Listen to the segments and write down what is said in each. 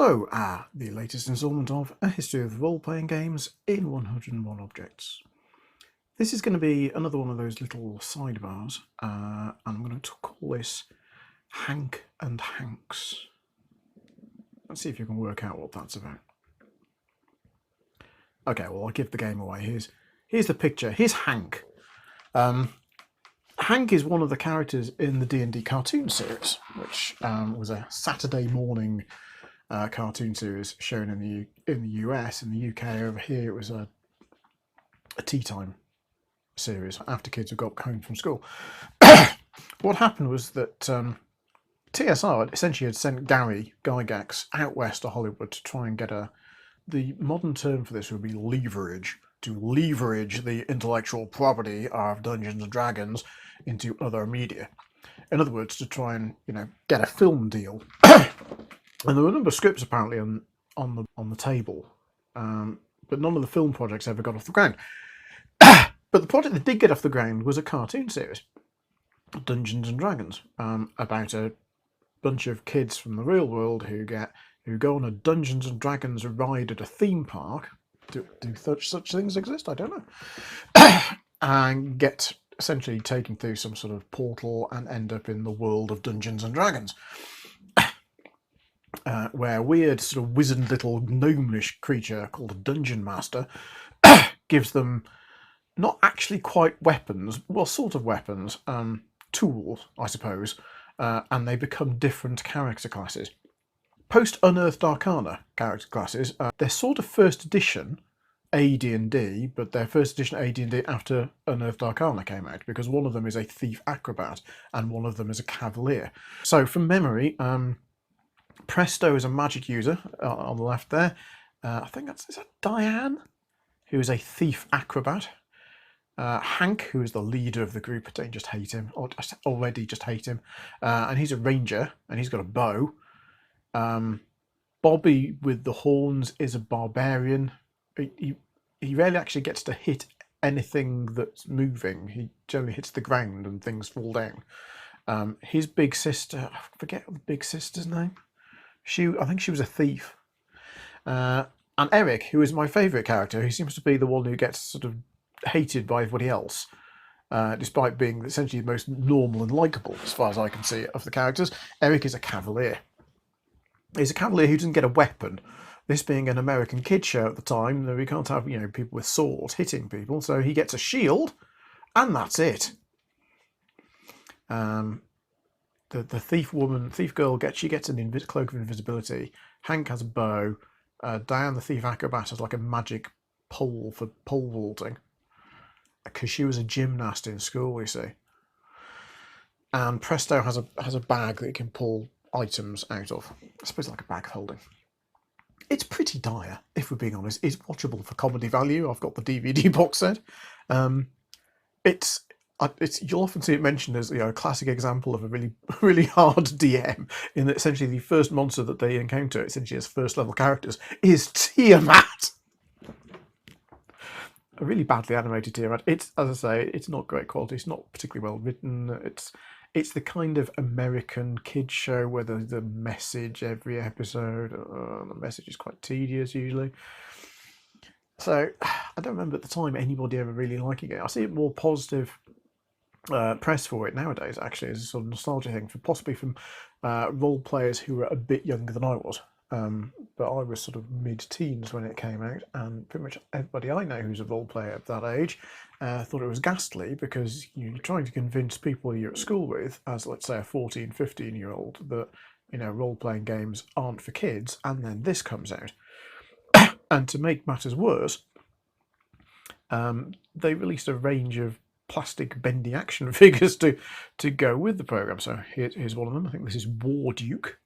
Hello, the latest instalment of A History of Role-Playing Games in 101 Objects. This is going to be another one of those little sidebars, and I'm going to call this Hank and Hanks. Let's see if you can work out what that's about. Okay, well, I'll give the game away. Here's the picture. Here's Hank. Hank is one of the characters in the D&D cartoon series, which was a Saturday morning cartoon series shown in the US. In the UK, over here, it was a tea time series after kids had got home from school. What happened was that TSR essentially had sent Gary Gygax out west to Hollywood to try and get the modern term for this would be leverage, to leverage the intellectual property of Dungeons and Dragons into other media. In other words, to try and get a film deal. And there were a number of scripts apparently on the table, but none of the film projects ever got off the ground. But the project that did get off the ground was a cartoon series, Dungeons and Dragons, about a bunch of kids from the real world who go on a Dungeons and Dragons ride at a theme park. Do such things exist? I don't know. And get essentially taken through some sort of portal and end up in the world of Dungeons and Dragons. Where a weird sort of wizened little gnomish creature called a dungeon master gives them not actually quite weapons, well, sort of weapons, tools, I suppose, and they become different character classes. Post-Unearthed Arcana character classes, they're sort of first edition AD&D, but they're first edition AD&D after Unearthed Arcana came out, because one of them is a thief acrobat and one of them is a cavalier. So from memory, Presto is a magic user on the left there. I think is that Diane, who is a thief acrobat. Hank, who is the leader of the group, don't just hate him, or already just hate him. And he's a ranger, and he's got a bow. Bobby with the horns is a barbarian. He rarely actually gets to hit anything that's moving. He generally hits the ground and things fall down. His big sister, I forget the big sister's name. I think she was a thief. And Eric, who is my favourite character, who seems to be the one who gets sort of hated by everybody else, despite being essentially the most normal and likeable, as far as I can see, of the characters. Eric is a cavalier. He's a cavalier who doesn't get a weapon. This being an American kid show at the time, we can't have people with swords hitting people, so he gets a shield, and that's it. The thief girl gets a cloak of invisibility. Hank has a bow. Diane, the thief acrobat, has like a magic pole for pole vaulting, because she was a gymnast in school, you see. And Presto has a bag that it can pull items out of. I suppose like a bag of holding. It's pretty dire, if we're being honest. It's watchable for comedy value. I've got the DVD box set. You'll often see it mentioned as a classic example of a really hard DM, in that essentially the first monster that they encounter, essentially as first level characters, is Tiamat. A really badly animated Tiamat. It's, as I say, it's not great quality. It's not particularly well written. It's the kind of American kids show where there's a message every episode. The message is quite tedious usually. So I don't remember at the time anybody ever really liking it. I see it more positive press for it nowadays, actually, as a sort of nostalgia thing, possibly from role players who were a bit younger than I was. But I was sort of mid-teens when it came out, and pretty much everybody I know who's a role player at that age thought it was ghastly, because you're trying to convince people you're at school with, as let's say a 14, 15-year-old, that role-playing games aren't for kids, and then this comes out. And to make matters worse, they released a range of plastic bendy action figures to go with the program. So here's one of them. I think this is War Duke.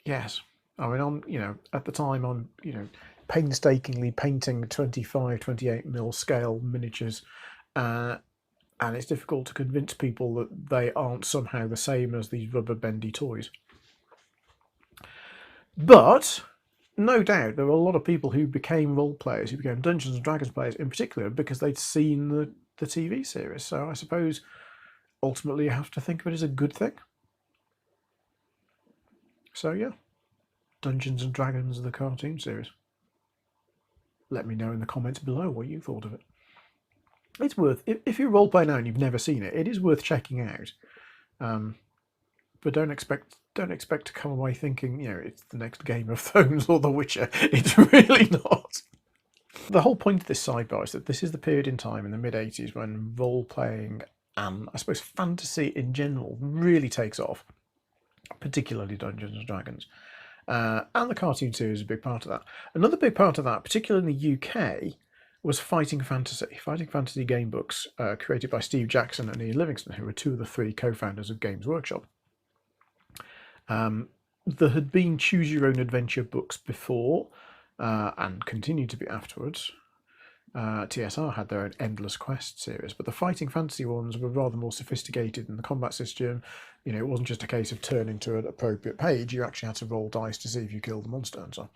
Yes, I mean, at the time, I'm painstakingly painting 25, 28mm scale miniatures, and it's difficult to convince people that they aren't somehow the same as these rubber bendy toys. But no doubt there were a lot of people who became role players, who became Dungeons and Dragons players in particular, because they'd seen the TV series. So I suppose ultimately you have to think of it as a good thing. So yeah, Dungeons and Dragons, the cartoon series. Let me know in the comments below what you thought of it. It's worth, if you roleplay now and you've never seen it, it is worth checking out. But don't expect to come away thinking, it's the next Game of Thrones or The Witcher. It's really not. The whole point of this sidebar is that this is the period in time in the mid-80s when role-playing and, I suppose, fantasy in general really takes off, particularly Dungeons and Dragons. And the cartoon series is a big part of that. Another big part of that, particularly in the UK, was Fighting Fantasy game books, created by Steve Jackson and Ian Livingstone, who were two of the three co-founders of Games Workshop. There had been Choose Your Own Adventure books before, and continued to be afterwards. TSR had their own Endless Quest series, but the Fighting Fantasy ones were rather more sophisticated in the combat system. It wasn't just a case of turning to an appropriate page, you actually had to roll dice to see if you killed the monster and so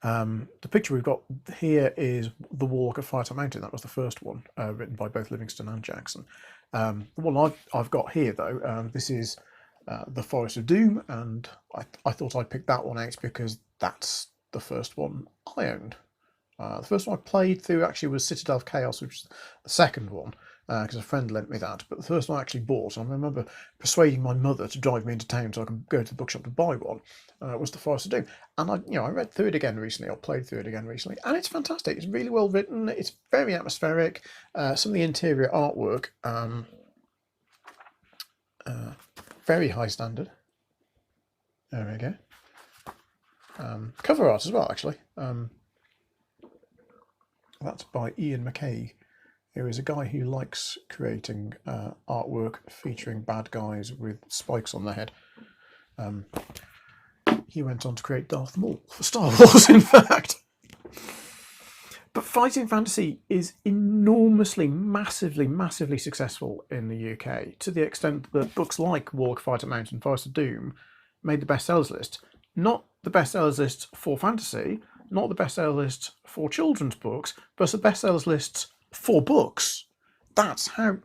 on. The picture we've got here is The Warlock of Firetop Mountain. That was the first one, written by both Livingstone and Jackson. The one I've got here, though, this is The Forest of Doom, and I thought I'd pick that one out because that's the first one I owned. The first one I played through actually was Citadel of Chaos, which is the second one, because a friend lent me that. But the first one I actually bought, and I remember persuading my mother to drive me into town so I could go to the bookshop to buy one, was The Forest of Doom. And I read through it again recently, or played through it again recently, and it's fantastic. It's really well written. It's very atmospheric. Some of the interior artwork, very high standard. There we go. Cover art as well, actually. That's by Ian McKay, who is a guy who likes creating artwork featuring bad guys with spikes on their head. He went on to create Darth Maul for Star Wars, in fact. But Fighting Fantasy is enormously, massively successful in the UK, to the extent that books like Warlock, Firetop Mountain, Forest of Doom made the bestsellers list. Not the bestsellers list for fantasy, not the bestsellers list for children's books, but the bestsellers lists for books. That's how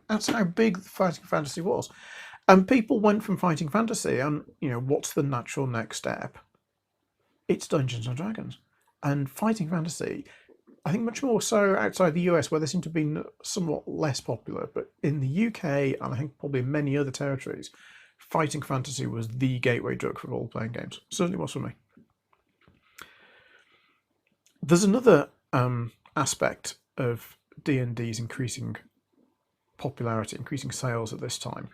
big Fighting Fantasy was. And people went from Fighting Fantasy and, what's the natural next step? It's Dungeons and Dragons. And Fighting Fantasy, I think much more so outside the US, where they seem to have been somewhat less popular, but in the UK, and I think probably in many other territories, Fighting Fantasy was the gateway drug for role-playing games. Certainly was for me. There's another aspect of D&D's increasing popularity, increasing sales at this time.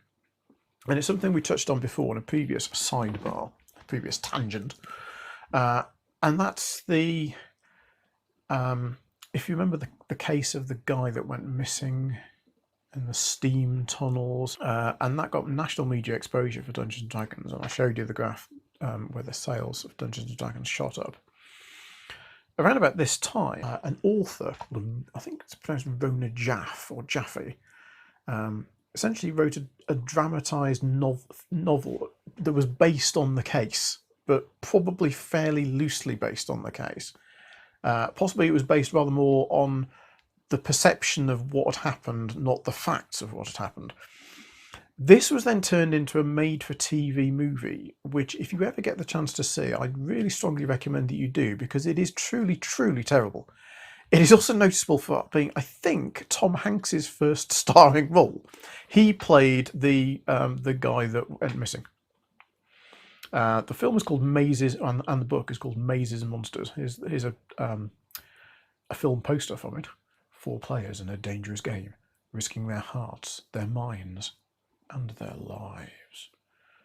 And it's something we touched on before in a previous sidebar, a previous tangent. And that's the, if you remember the case of the guy that went missing in the steam tunnels, and that got national media exposure for Dungeons and Dragons. And I showed you the graph where the sales of Dungeons and Dragons shot up. Around about this time, an author, I think it's pronounced Rona Jaffe or Jaffe, essentially wrote a dramatised novel that was based on the case, but probably fairly loosely based on the case. Possibly it was based rather more on the perception of what had happened, not the facts of what had happened. This was then turned into a made-for-TV movie, which, if you ever get the chance to see, I'd really strongly recommend that you do, because it is truly terrible. It is also noticeable for being, I think, Tom Hanks's first starring role. He played the guy that went missing. The film is called Mazes, and the book is called Mazes and Monsters. Here's a film poster from it. 4 players in a dangerous game, risking their hearts, their minds, and their lives.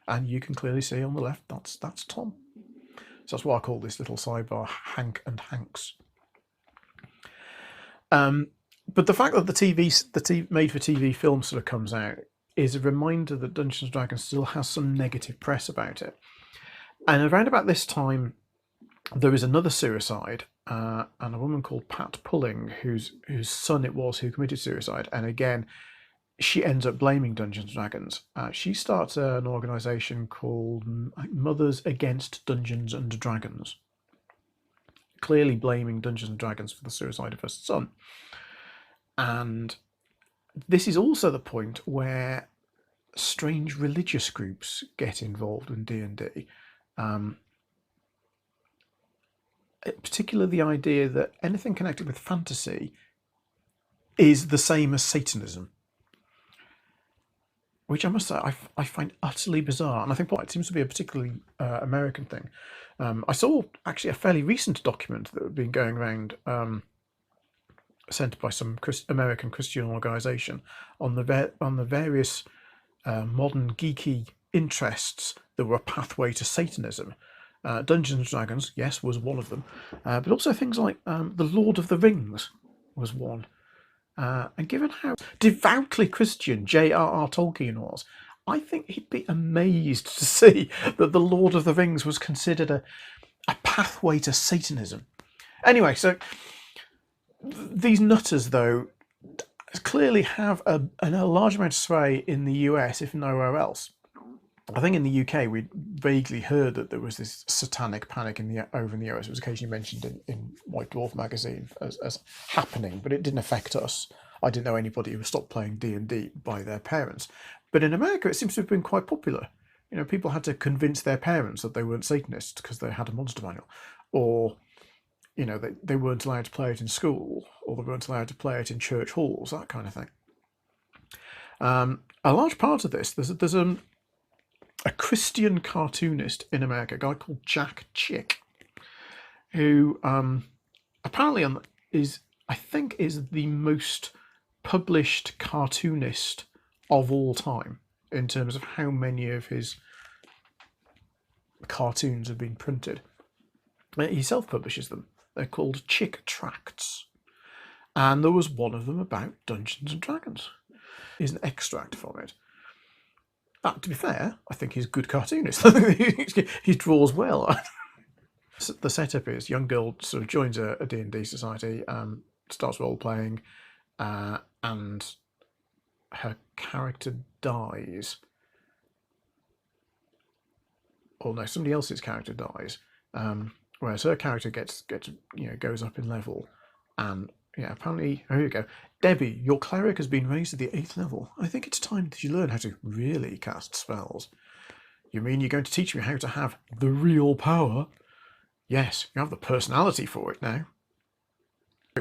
And you can clearly see on the left, that's Tom. So that's why I call this little sidebar Hank and Hanks. But the fact that the made-for-TV film sort of comes out is a reminder that Dungeons & Dragons still has some negative press about it. And around about this time, there is another suicide, and a woman called Pat Pulling, whose son it was who committed suicide. And again, she ends up blaming Dungeons & Dragons. She starts an organisation called Mothers Against Dungeons & Dragons, clearly blaming Dungeons & Dragons for the suicide of her son. And this is also the point where strange religious groups get involved in D&D. Particularly the idea that anything connected with fantasy is the same as Satanism, which I must say I find utterly bizarre, and I think it seems to be a particularly American thing. I saw actually a fairly recent document that had been going around, sent by some American Christian organisation, on the various modern geeky interests that were a pathway to Satanism. Dungeons and Dragons, yes, was one of them, but also things like the Lord of the Rings was one. And given how devoutly Christian J.R.R. Tolkien was, I think he'd be amazed to see that the Lord of the Rings was considered a pathway to Satanism. Anyway, so these nutters, though, clearly have a large amount of sway in the US, if nowhere else. I think in the UK we vaguely heard that there was this satanic panic over in the US. It was occasionally mentioned in White Dwarf magazine as happening, but it didn't affect us. I didn't know anybody who stopped playing D&D by their parents. But in America it seems to have been quite popular. You know, people had to convince their parents that they weren't Satanists because they had a monster manual, or you know, they weren't allowed to play it in school, or they weren't allowed to play it in church halls, that kind of thing. A large part of this, there's a Christian cartoonist in America, a guy called Jack Chick, who apparently I think is the most published cartoonist of all time in terms of how many of his cartoons have been printed. He self-publishes them. They're called Chick Tracts, and there was one of them about Dungeons and Dragons. Here's an extract from it. To be fair, I think he's a good cartoonist. He draws well. The setup is young girl sort of joins a D&D society, starts role-playing, and her character dies. Or no, somebody else's character dies. Whereas her character gets goes up in level, and apparently, here you go. Debbie, your cleric has been raised to the 8th level. I think it's time that you learn how to really cast spells. You mean you're going to teach me how to have the real power? Yes, you have the personality for it now.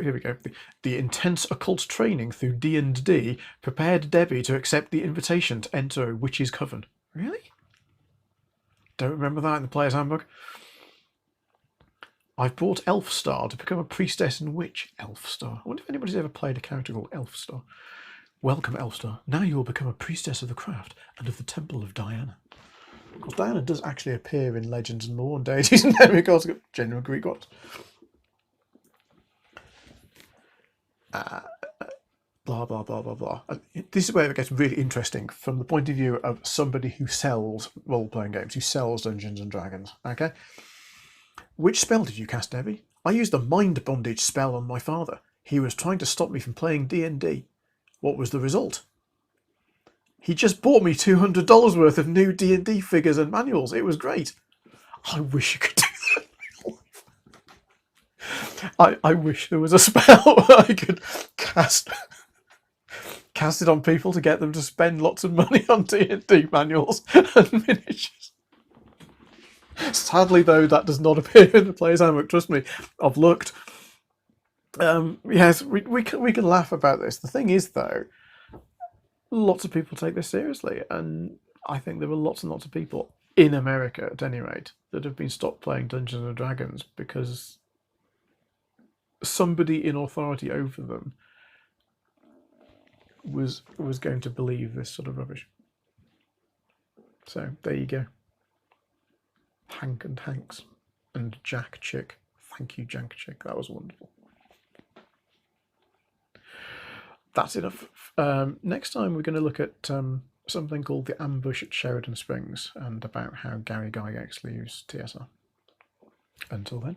Here we go. The intense occult training through D&D prepared Debbie to accept the invitation to enter a witch's coven. Really? Don't remember that in the player's handbook. I've brought Elfstar to become a priestess and witch. Elfstar. I wonder if anybody's ever played a character called Elfstar. Welcome, Elfstar. Now you will become a priestess of the craft and of the Temple of Diana. Of course, Diana does actually appear in Legends and Lore and Deities and Demigods, genuine Greek gods. Blah, blah, blah, blah, blah. This is where it gets really interesting from the point of view of somebody who sells role-playing games, who sells Dungeons and Dragons. Okay? Which spell did you cast, Debbie? I used the mind bondage spell on my father. He was trying to stop me from playing D&D. What was the result? He just bought me $200 worth of new D&D figures and manuals. It was great. I wish you could do that. I wish there was a spell where I could cast it on people to get them to spend lots of money on D&D manuals and miniatures. Sadly, though, that does not appear in the player's handbook. Trust me, I've looked. Yes, we can laugh about this. The thing is, though, lots of people take this seriously, and I think there are lots and lots of people in America, at any rate, that have been stopped playing Dungeons and Dragons because somebody in authority over them was going to believe this sort of rubbish. So there you go. Hank and Hanks and Jack Chick. Thank you, Jack Chick. That was wonderful. That's enough. Next time we're going to look at something called the ambush at Sheridan Springs and about how Gary Gygax leaves TSR. Until then.